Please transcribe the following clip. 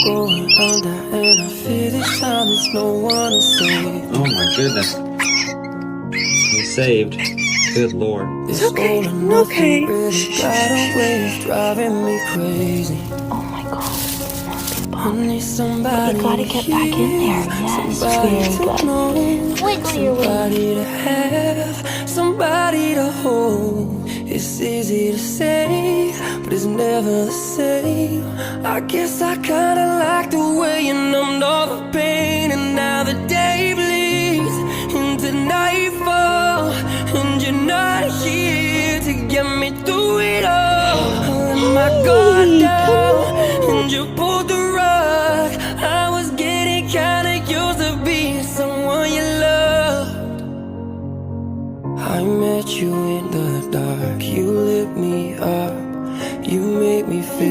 Going under and I fear this time there's no one to save. Oh my goodness. He's saved. Good Lord. This okay, all or I'm nothing okay. really got a way of driving me crazy. Oh my god. I need somebody You gotta get back in there. Yes, somebody very to good. know, Wiggle your wings. somebody to have, somebody to hold. It's easy to say, but it's never the same. I guess I kinda like the way you numbed all the pain, and now the day bleeds into nightfall, and you're not here to get me through it all. I let my guard down.